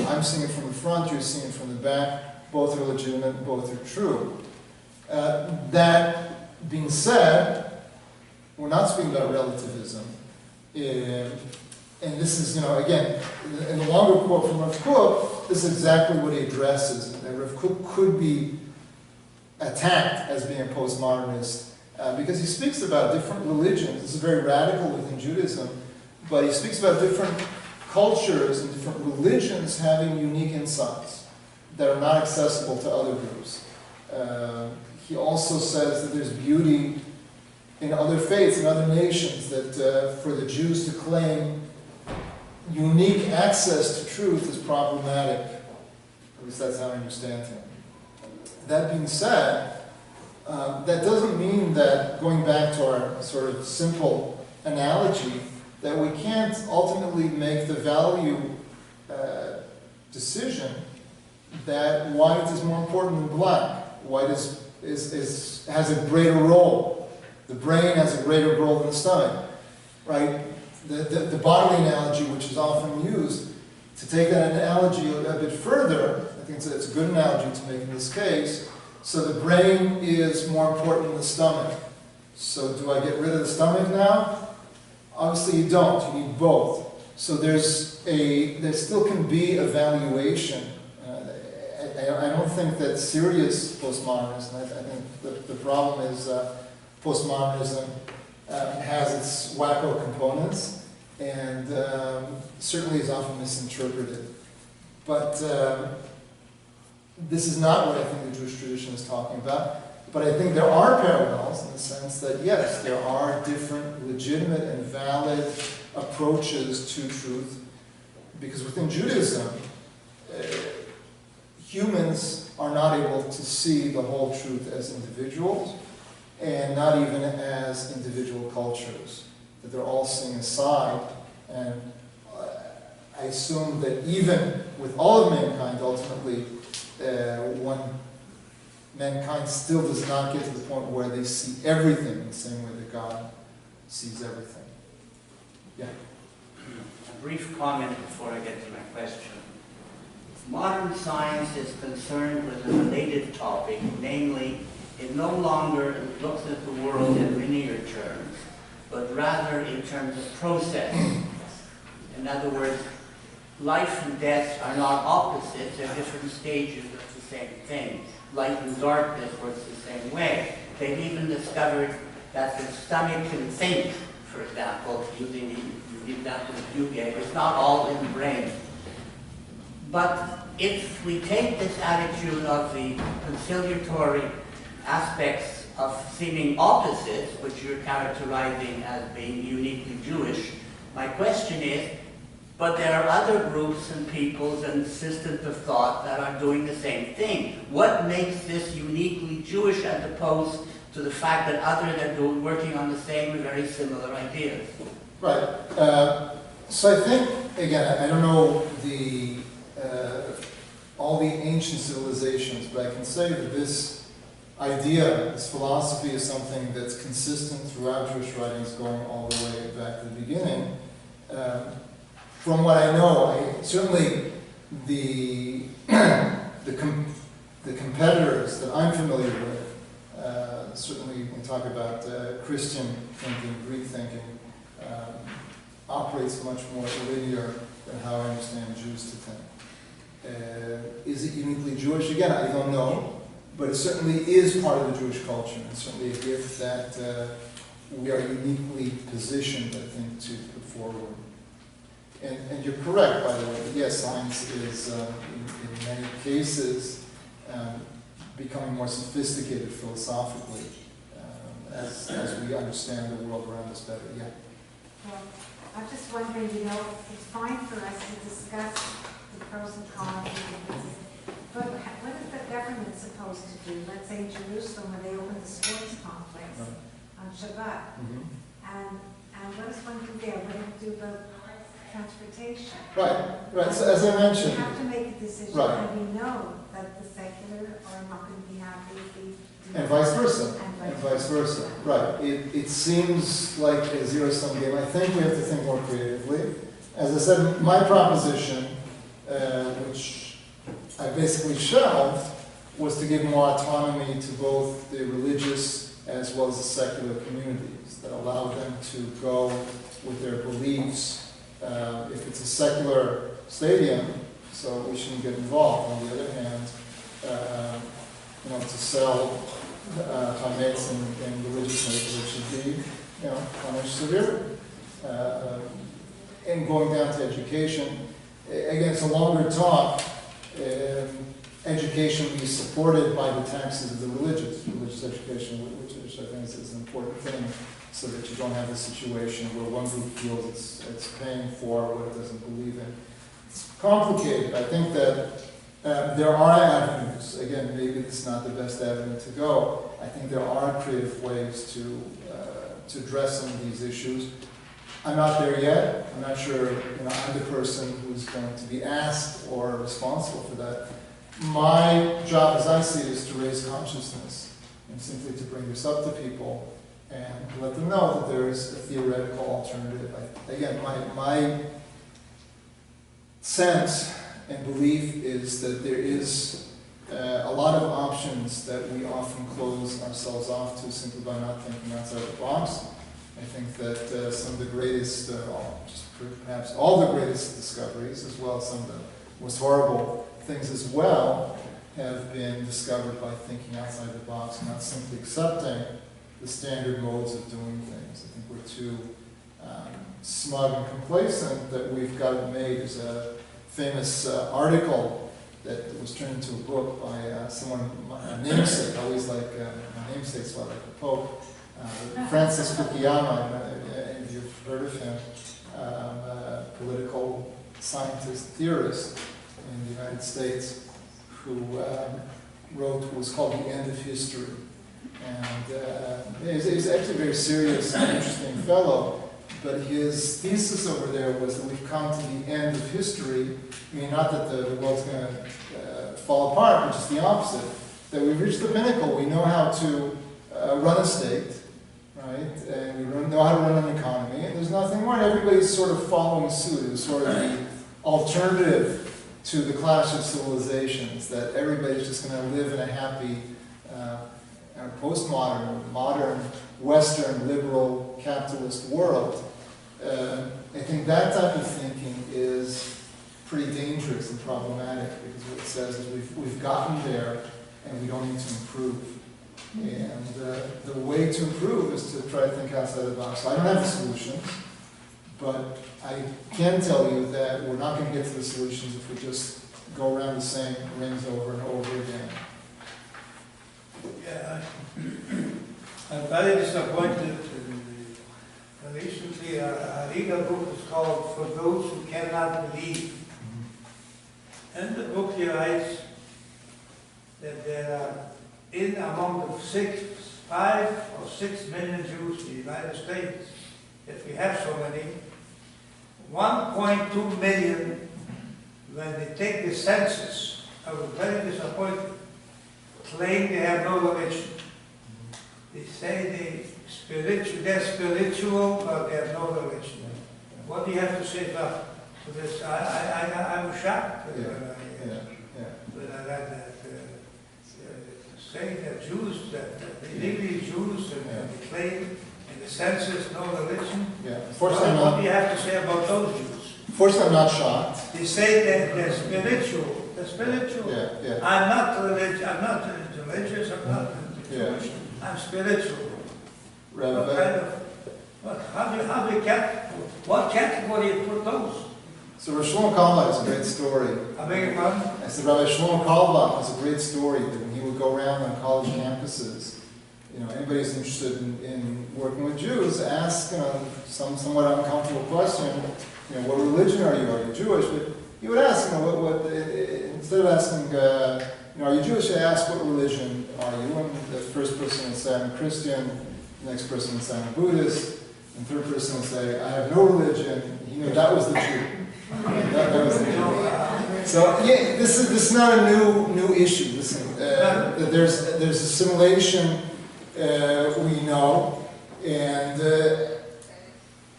I'm seeing it from the front, you're seeing it from the back, both are legitimate, both are true. That being said, we're not speaking about relativism. And this is, again, in the longer quote from Rav Kook, this is exactly what he addresses. That Rav Kook could be attacked as being a postmodernist because he speaks about different religions. This is very radical within Judaism, but he speaks about different cultures and different religions having unique insights that are not accessible to other groups. He also says that there's beauty in other faiths, in other nations, that for the Jews to claim unique access to truth is problematic. At least that's how I understand him. That being said, that doesn't mean that, going back to our sort of simple analogy, that we can't ultimately make the value decision that white is more important than black. White has a greater role. The brain has a greater role than the stomach, right? The bodily analogy, which is often used, to take that analogy a bit further, I think it's a good analogy to make in this case. So the brain is more important than the stomach. So do I get rid of the stomach now? Obviously you don't. You need both. So there still can be evaluation. I don't think that serious postmodernism. I think the problem is postmodernism has its wacko components and certainly is often misinterpreted. But this is not what I think the Jewish tradition is talking about. But I think there are parallels in the sense that, yes, there are different legitimate and valid approaches to truth. Because within Judaism, humans are not able to see the whole truth as individuals, and not even as individual cultures. That they're all seeing a side, and I assume that even with all of mankind, ultimately, mankind still does not get to the point where they see everything in the same way that God sees everything. Yeah? A brief comment before I get to my question. Modern science is concerned with a related topic, namely, it no longer looks at the world in linear terms, but rather in terms of process. In other words, life and death are not opposites, they're different stages of the same thing. Light and darkness works the same way. They've even discovered that the stomach can think, for example, using the example that you gave. It's not all in the brain. But if we take this attitude of the conciliatory aspects of seeming opposites, which you're characterizing as being uniquely Jewish, my question is, but there are other groups and peoples and systems of thought that are doing the same thing. What makes this uniquely Jewish as opposed to the fact that others are working on the same very similar ideas? Right. So I think, again, I don't know all the ancient civilizations, but I can say that this idea, this philosophy is something that's consistent throughout Jewish writings going all the way back to the beginning. From what I know, certainly the competitors that I'm familiar with, certainly when we talk about Christian thinking, Greek thinking, operates much more linear than how I understand Jews to think. Is it uniquely Jewish? Again, I don't know, but it certainly is part of the Jewish culture, and certainly a gift that we are uniquely positioned, I think, to put forward. And you're correct, by the way. Yes, science is, in many cases, becoming more sophisticated philosophically as we understand the world around us better. Yeah. Well, I'm just wondering, it's fine for us to discuss the pros and cons, but what is the government supposed to do? Let's say in Jerusalem, when they open the sports complex on Shabbat, and what does one do there? What do you do about transportation? Right. So as I mentioned, we have to make a decision, and we know that the secular are not going to be happy if we do and vice versa. And vice versa. Right. It seems like a zero-sum game. I think we have to think more creatively. As I said, my proposition, which I basically shelved, was to give more autonomy to both the religious as well as the secular communities, that allow them to go with their beliefs. If it's a secular stadium, so we shouldn't get involved. On the other hand, to sell chametz in religious neighborhoods should be, punished severely. And going down to education, again, it's a longer talk. Education be supported by the taxes of the religious education, which I think is an important thing, so that you don't have a situation where one group feels it's paying for what it doesn't believe in. It's complicated. I think that there are avenues. Again, maybe it's not the best avenue to go. I think there are creative ways to address some of these issues. I'm not there yet. I'm not sure I'm the person who's going to be asked or responsible for that. My job, as I see it, is to raise consciousness and simply to bring this up to people and let them know that there is a theoretical alternative. Again, my sense and belief is that there is a lot of options that we often close ourselves off to simply by not thinking outside the box. I think that some of the greatest, perhaps all the greatest discoveries, as well as some of the most horrible things as well, have been discovered by thinking outside the box, not simply accepting the standard modes of doing things. I think we're too smug and complacent that we've got it made. There's a famous article that was turned into a book by someone, my namesake, I always like my namesake, so I like the Pope, Francis Fukuyama, if you've heard of him, a political scientist, theorist in the United States, who wrote what was called The End of History. And he's actually a very serious and interesting fellow, but his thesis over there was that we've come to the end of history. I mean, not that the world's going to fall apart, but just the opposite. That we've reached the pinnacle. We know how to run a state, right? And we know how to run an economy, and there's nothing more. Everybody's sort of following suit. It was sort of the alternative to the clash of civilizations, that everybody's just going to live in a happy, postmodern, modern, Western, liberal, capitalist world. I think that type of thinking is pretty dangerous and problematic, because what it says is we've gotten there and we don't need to improve. And the way to improve is to try to think outside the box. So I don't have the solutions, but I can tell you that we're not going to get to the solutions if we just go around the same rings over and over again. Yeah, I'm very disappointed. Recently, I read a book that's called For Those Who Cannot Believe. In the book, he writes that there are, among the 5 or 6 million Jews in the United States, if we have so many, 1.2 million, when they take the census, I was very disappointed, claim they have no religion. They say they're spiritual, but they have no religion. What do you have to say about this? I was shocked when I read that. Saying that Jews, that they legally Jews, and they claim in the census no religion. Yeah. What do you have to say about those Jews? First, I'm not shocked. They say that they're spiritual. They're spiritual. Yeah. I'm not religious. I'm not religious. I'm not Jewish. I'm spiritual. Rabbi, What kind of? What category you put those? so Rabbi Shlomo Kalbach is a great story. I beg your pardon? I said Rabbi Shlomo Kalbach was a great story that when he would go around on college campuses, anybody who's interested in working with Jews, ask some somewhat uncomfortable question. What religion are you? Are you Jewish? But he would ask, instead of asking, are you Jewish? He asked, what religion are you? And the first person would say, I'm a Christian. The next person would say, I'm a Buddhist. And the third person would say, I have no religion. He knew that was the Jew. That was the Jew. So yeah, this is not a new issue. Listen, there's assimilation. We know, and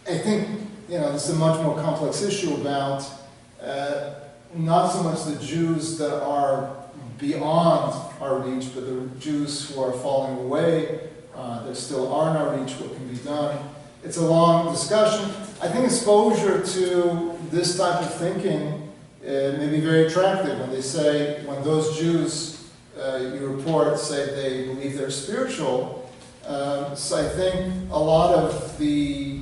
I think this is a much more complex issue about not so much the Jews that are beyond our reach, but the Jews who are falling away, that still are in our reach, what can be done. It's a long discussion. I think exposure to this type of thinking may be very attractive. When they say, when those Jews you report say they believe they're spiritual, so I think a lot of the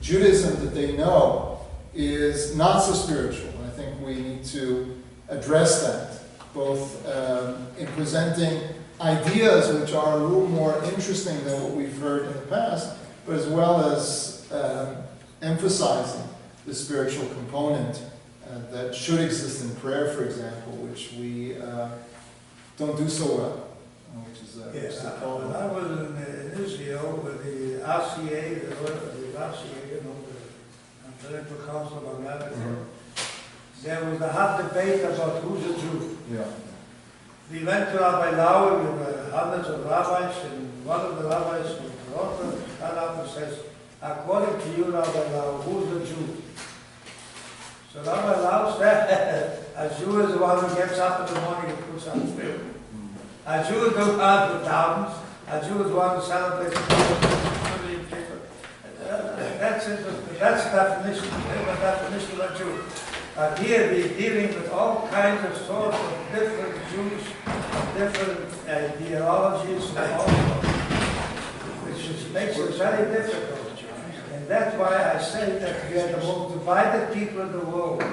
Judaism that they know is not so spiritual. And I think we need to address that, both in presenting ideas which are a little more interesting than what we've heard in the past, but as well as emphasizing the spiritual component that should exist in prayer, for example, which we don't do so well, which is a problem. When I was in Israel with the RCA, the RCA, you know, the Political Council of America, there was a hot debate about who's a Jew. Yeah. We went to Rabbi Lau, we were hundreds of rabbis, and one of the rabbis from Toronto got up and says, according to you, Rabbi Lau, who's a Jew? So Rabbi Lau said, a Jew is the one who gets up in the morning and puts on his prayer. A Jew is the one who downs. A Jew is the one who celebrates. That's it. That's the definition of a Jew. Here we're dealing with all kinds of sorts of different Jews, different ideologies, and all, which makes it very difficult. And that's why I say that we are the most divided people in the world.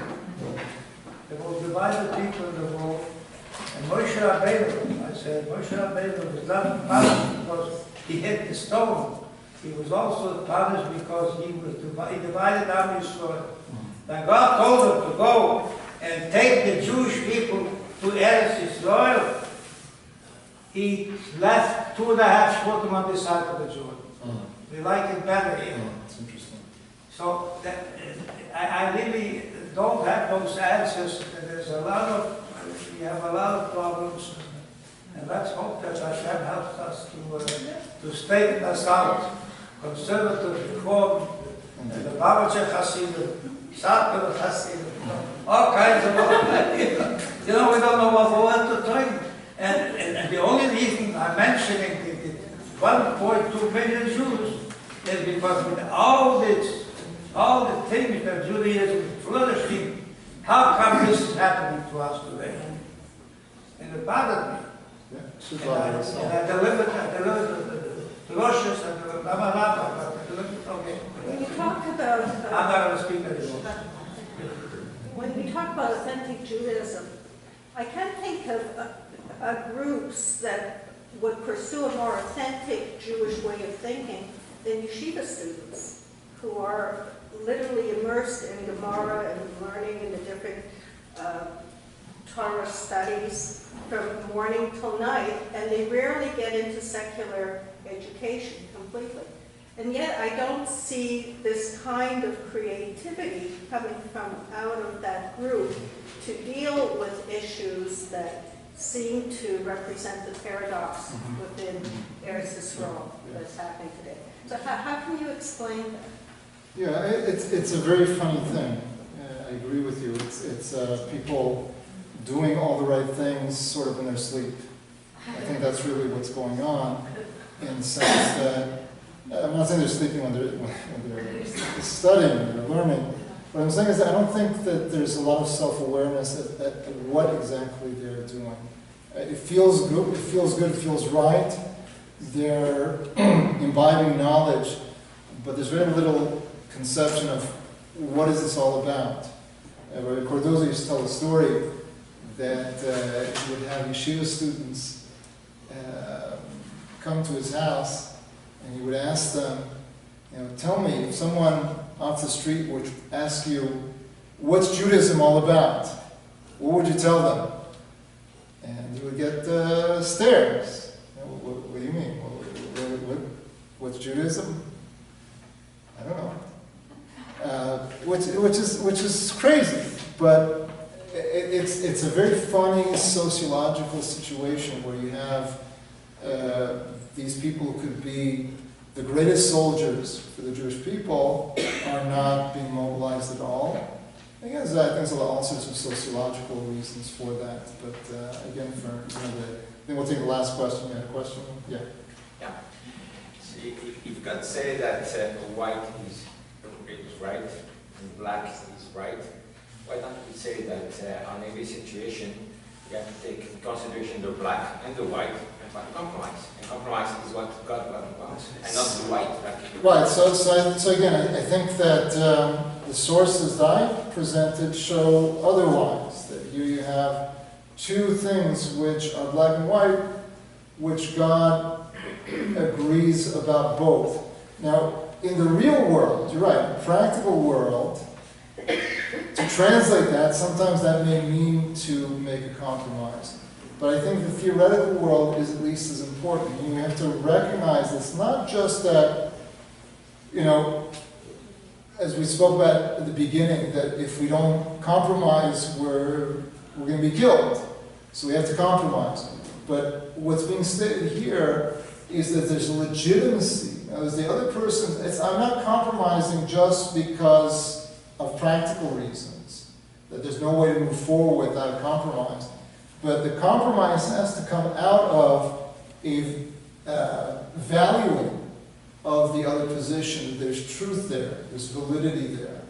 The most divided people in the world. And Moshe Rabbeinu, I said, Moshe Rabbeinu was not punished because he hit the stone. He was also punished because he divided Am Yisrael. When God told him to go and take the Jewish people to Eretz Yisrael, he left 2.5 shvutim on this side of the Jordan. We like it better here. That's interesting. So that, I really don't have those answers. There's a lot of, we have a lot of problems, and let's hope that Hashem helps us to straighten us out. Conservative, Reform, and the Babache Hasidim, Sarkar Hasidim, all kinds of, you know, we don't know what to think. And the only reason I'm mentioning the 1.2 million Jews is because with all the things that Judaism is flourishing, how come this is happening to us today? And it bothered me. Yeah, and I delivered the Roshas and the Ramarabba, but I delivered, okay. When you talk about, I'm not going to speak anymore. when we talk about authentic Judaism, I can't think of groups that would pursue a more authentic Jewish way of thinking than yeshiva students, who are literally immersed in Gemara and learning in the different Torah studies from morning till night, and they rarely get into secular education completely. And yet I don't see this kind of creativity coming from out of that group to deal with issues that seem to represent the paradox within Eretz Yisrael that's happening today. So how can you explain that? Yeah, it's a very funny thing. I agree with you. It's people doing all the right things sort of in their sleep. I think that's really what's going on, in the sense that, I'm not saying they're sleeping when they're studying, or they're learning. What I'm saying is that I don't think that there's a lot of self-awareness at what exactly they're doing. It feels good, it feels right. They're imbibing knowledge, but there's very little conception of what is this all about. Rabbi Cardozo used to tell the story that he would have yeshiva students come to his house, and he would ask them, tell me, if someone off the street would ask you, what's Judaism all about? What would you tell them? And you would get stares. What do you mean? What's Judaism? I don't know. Which is crazy, but it's a very funny sociological situation where you have these people who could be the greatest soldiers for the Jewish people are not being mobilized at all, I guess there's all sorts of sociological reasons for that, but again, for then we'll take the last question. You had a question? Yeah. Yeah. See, if God say that white is right and black is right, why don't we say that on every situation we have to take into consideration the black and the white and find a compromise? And compromise is what God wants, and not the white. Right. So again, I think that the sources that I presented show otherwise. That here you have two things which are black and white, which God agrees about both. Now, in the real world, you're right, the practical world, to translate that, sometimes that may mean to make a compromise. But I think the theoretical world is at least as important. And you have to recognize it's not just that, as we spoke about at the beginning, that if we don't compromise, we're going to be killed. So we have to compromise. But what's being stated here is that there's legitimacy. Now, as the other person, I'm not compromising just because of practical reasons, that there's no way to move forward without compromise. But the compromise has to come out of a valuing of the other position. There's truth there, there's validity there.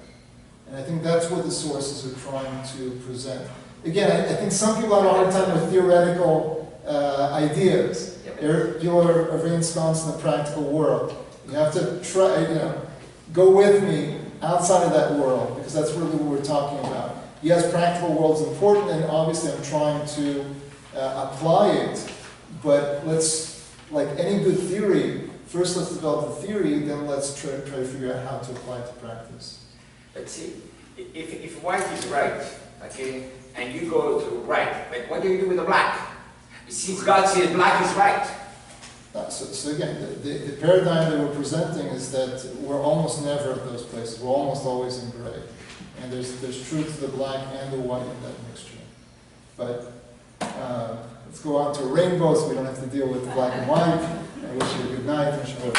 And I think that's what the sources are trying to present. Again, I think some people have a hard time with theoretical ideas. People are very ensconced in the practical world. You have to try, go with me outside of that world, because that's really what we're talking about. Yes, practical world is important, and obviously I'm trying to apply it, but let's, like any good theory, first let's develop the theory, then let's try to figure out how to apply it to practice. But see, if white is right, okay, and you go to right, but what do you do with the black? Since God says black is right. So again, the paradigm that we're presenting is that we're almost never at those places. We're almost always in gray. And there's truth to the black and the white in that mixture. But let's go on to rainbows so we don't have to deal with the black and white. I wish you a good night and Chevra.